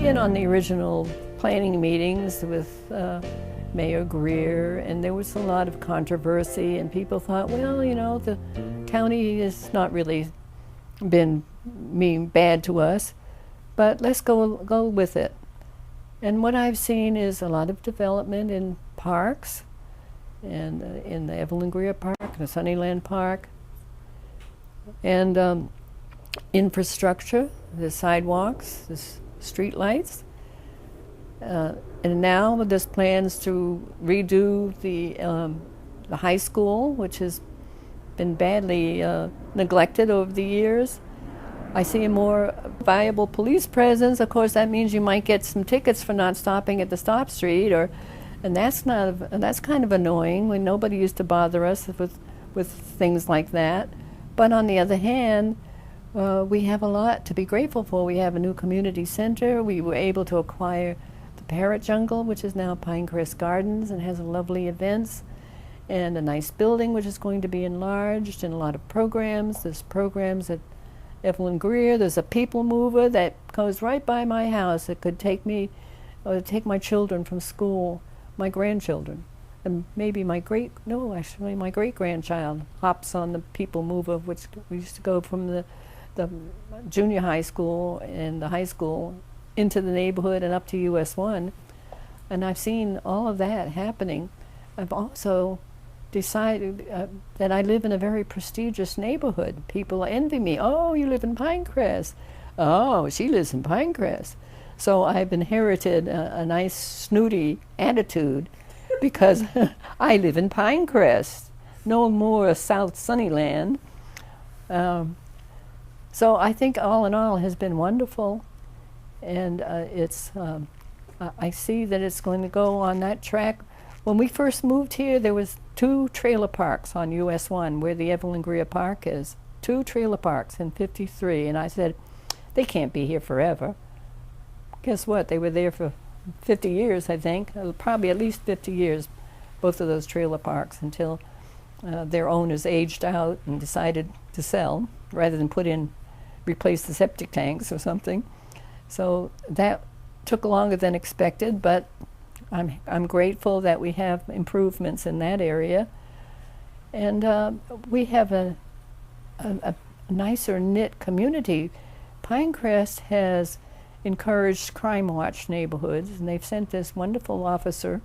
in on the original planning meetings with Mayor Greer, and there was a lot of controversy, and people thought, well, you know, the county has not really been bad to us, but let's go with it. And what I've seen is a lot of development in parks, and in the Evelyn Greer Park, the Sunnyland Park, and infrastructure, the sidewalks, the street lights. And now there's plans to redo the high school, which has been badly neglected over the years. I see a more viable police presence. Of course, that means you might get some tickets for not stopping at the stop street, and that's kind of annoying when nobody used to bother us with things like that. But on the other hand, we have a lot to be grateful for. We have a new community center. We were able to acquire the Parrot Jungle, which is now Pinecrest Gardens and has lovely events, and a nice building which is going to be enlarged, and a lot of programs. There's programs at Evelyn Greer. There's a people mover that goes right by my house. It could take me, or take my children from school, my grandchildren, and maybe my great-grandchild hops on the people mover, which we used to go from the junior high school and the high school into the neighborhood and up to US 1. And I've seen all of that happening. I've also decided that I live in a very prestigious neighborhood. People envy me. Oh, you live in Pinecrest. Oh, she lives in Pinecrest. So I've inherited a nice snooty attitude because I live in Pinecrest, no more South Sunnyland. So I think all in all has been wonderful, and I see that it's going to go on that track. When we first moved here, there was 2 trailer parks on US 1 where the Evelyn Greer Park is. 2 trailer parks in '53, and I said, they can't be here forever. Guess what? They were there for 50 years, I think, probably at least 50 years, both of those trailer parks, until their owners aged out and decided to sell rather than replace the septic tanks or something. So that took longer than expected, but I'm grateful that we have improvements in that area. And we have a nicer knit community. Pinecrest has encouraged Crime Watch neighborhoods, and they've sent this wonderful officer,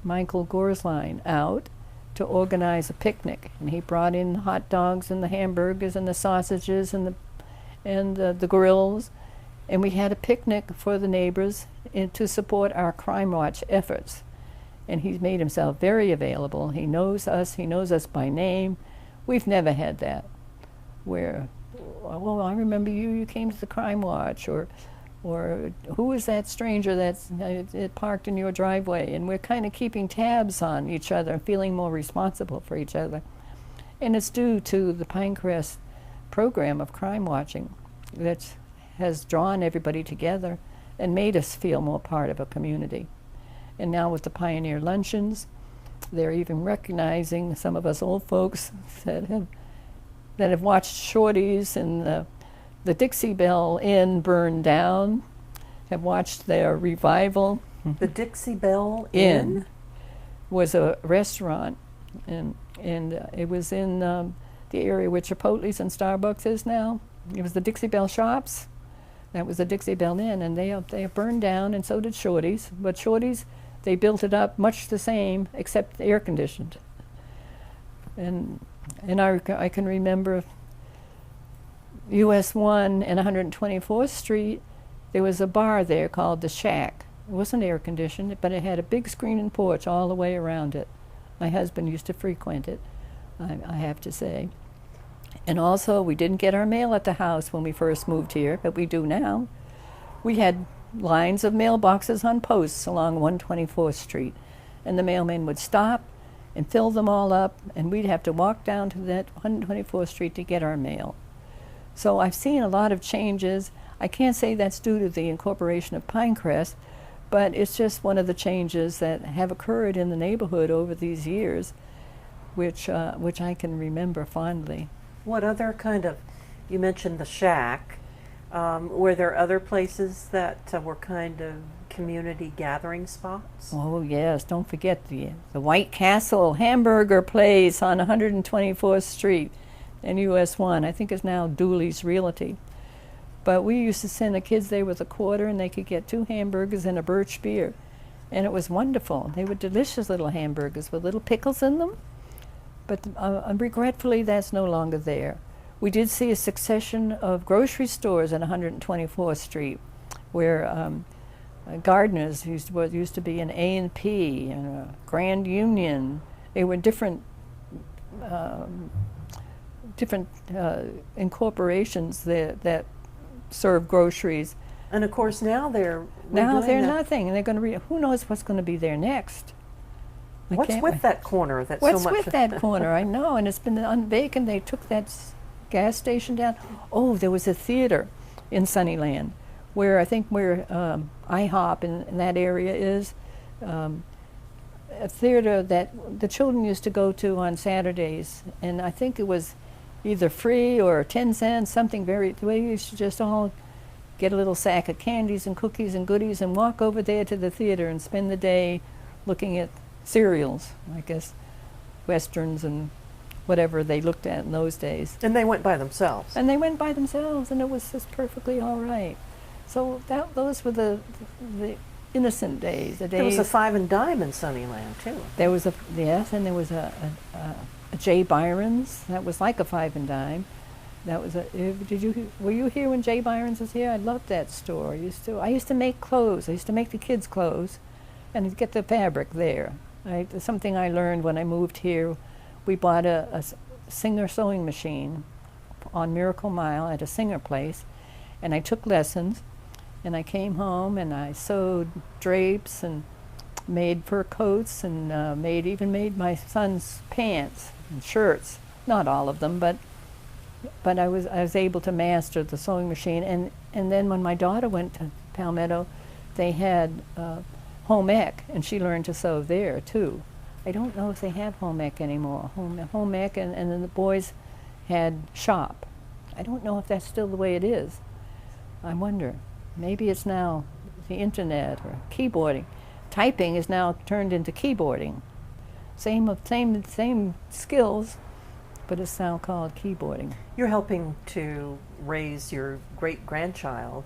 Michael Gorsline, out to organize a picnic. And he brought in the hot dogs and the hamburgers and the sausages and the grills. And we had a picnic for the neighbors to support our Crime Watch efforts. And he's made himself very available. He knows us by name. We've never had that, where, well, I remember you came to the Crime Watch, or who is that stranger that's parked in your driveway? And we're kind of keeping tabs on each other and feeling more responsible for each other. And it's due to the Pinecrest program of crime watching that has drawn everybody together and made us feel more part of a community. And now with the Pioneer Luncheons, they're even recognizing some of us old folks that have watched Shorty's and the Dixie Belle Inn burned down, have watched their revival. The Dixie Belle Inn was a restaurant, and it was in the area where Chipotle's and Starbucks is now. It was the Dixie Belle Shops. That was the Dixie Belle Inn, and they burned down, and so did Shorty's. But Shorty's, they built it up much the same, except air conditioned. And I can remember US 1 and 124th Street, there was a bar there called The Shack. It wasn't air conditioned, but it had a big screen and porch all the way around it. My husband used to frequent it, I have to say. And also, we didn't get our mail at the house when we first moved here, but we do now. We had lines of mailboxes on posts along 124th Street, and the mailman would stop and fill them all up, and we'd have to walk down to that 124th Street to get our mail. So I've seen a lot of changes. I can't say that's due to the incorporation of Pinecrest, but it's just one of the changes that have occurred in the neighborhood over these years, which I can remember fondly. What other kind of, you mentioned the Shack, Were there other places that were kind of community gathering spots? Oh yes, don't forget the White Castle hamburger place on 124th Street and US 1. I think it's now Dooley's Realty. But we used to send the kids there with a quarter and they could get 2 hamburgers and a birch beer. And it was wonderful. They were delicious little hamburgers with little pickles in them. But regretfully, that's no longer there. We did see a succession of grocery stores on 124th Street where Gardner's used to be an A&P and a Grand Union. They were different incorporations that serve groceries. And of course now they're nothing, and they're going to who knows what's going to be there next. What's with that corner? What's with that corner? I know, and it's been unvacant. They took that gas station down. Oh, there was a theater in Sunnyland where I think where IHOP in that area is, a theater that the children used to go to on Saturdays, and I think it was either free or 10 cents, something very, we used to just all get a little sack of candies and cookies and goodies and walk over there to the theater and spend the day looking at serials, I guess, westerns and whatever they looked at in those days. And they went by themselves. And they went by themselves, and it was just perfectly all right. So those were the innocent days. There was a 5 and dime in Sunnyland too. There was yes, and there was a J. Byron's. That was like a 5 and dime. That was were you here when J. Byron's was here? I loved that store. I used to make clothes. I used to make the kids' clothes, and get the fabric there. Something I learned when I moved here. We bought a Singer sewing machine on Miracle Mile at a Singer place, and I took lessons. And I came home and I sewed drapes and made fur coats and even made my son's pants and shirts. Not all of them, but I was able to master the sewing machine. And then when my daughter went to Palmetto, they had home ec, and she learned to sew there too. I don't know if they have home ec anymore. Home ec, and then the boys had shop. I don't know if that's still the way it is. I wonder. Maybe it's now the internet or keyboarding. Typing is now turned into keyboarding. Same skills, but it's now called keyboarding. You're helping to raise your great-grandchild.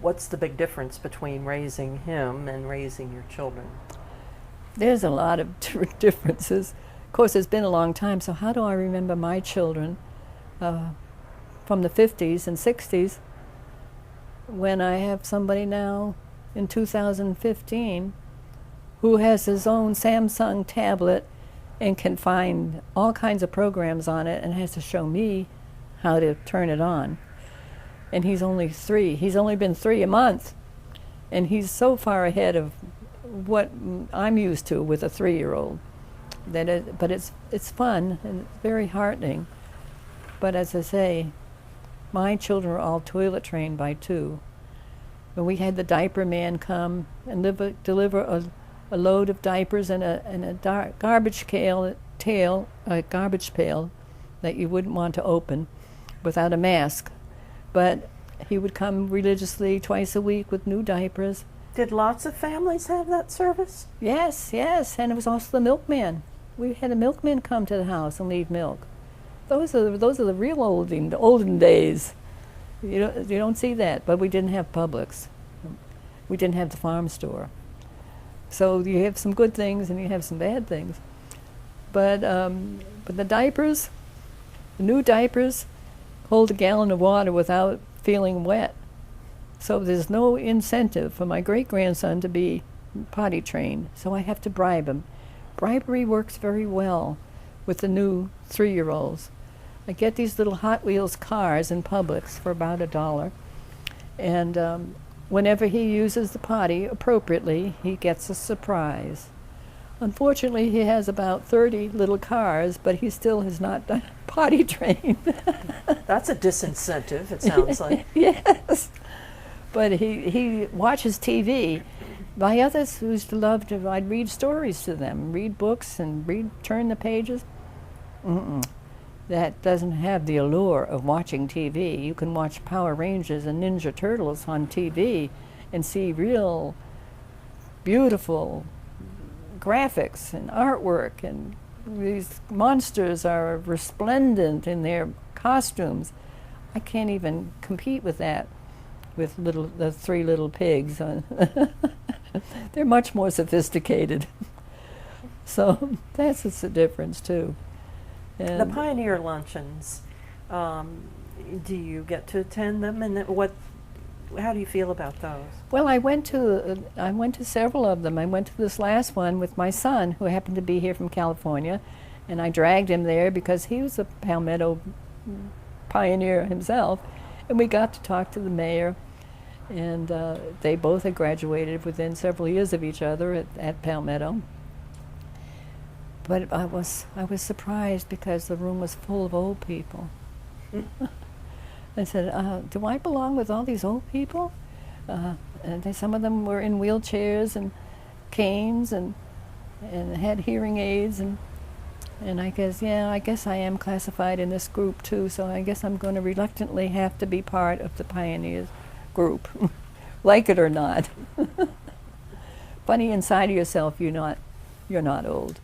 What's the big difference between raising him and raising your children? There's a lot of differences. Of course, it's been a long time, so how do I remember my children from the 50s and 60s when I have somebody now in 2015 who has his own Samsung tablet and can find all kinds of programs on it and has to show me how to turn it on. And he's only 3. He's only been 3 a month. And he's so far ahead of what I'm used to with a 3-year-old. But it's fun and it's very heartening. But as I say, my children were all toilet trained by 2. When we had the diaper man come and deliver a load of diapers and a garbage pail that you wouldn't want to open without a mask. But he would come religiously twice a week with new diapers. Did lots of families have that service? Yes, and it was also the milkman. We had a milkman come to the house and leave milk. Those are the real olden days. You don't see that, but we didn't have Publix. We didn't have the farm store. So you have some good things and you have some bad things. But the diapers, the new diapers, hold a gallon of water without feeling wet. So there's no incentive for my great-grandson to be potty trained, so I have to bribe him. Bribery works very well with the new 3-year-olds. I get these little Hot Wheels cars in Publix for about $1, and whenever he uses the potty appropriately, he gets a surprise. Unfortunately, he has about 30 little cars, but he still has not done potty trained. That's a disincentive, it sounds like. Yes. But he watches TV. My others who used to love to, I'd read stories to them, read books and turn the pages. that doesn't have the allure of watching TV. You can watch Power Rangers and Ninja Turtles on TV and see real beautiful graphics and artwork, and these monsters are resplendent in their costumes. I can't even compete with that with the Three Little Pigs. They're much more sophisticated. So that's just the difference too. And The Pioneer luncheons, do you get to attend them, and how do you feel about those? well, I went to several of them. I went to this last one with my son, who happened to be here from California, and I dragged him there because he was a Palmetto pioneer himself, and we got to talk to the mayor, and they both had graduated within several years of each other at Palmetto. But I was surprised because the room was full of old people. I said, do I belong with all these old people? And some of them were in wheelchairs and canes and had hearing aids, and I guess I am classified in this group too, so I guess I'm going to reluctantly have to be part of the Pioneers group, like it or not. Funny, inside of yourself, you're not old.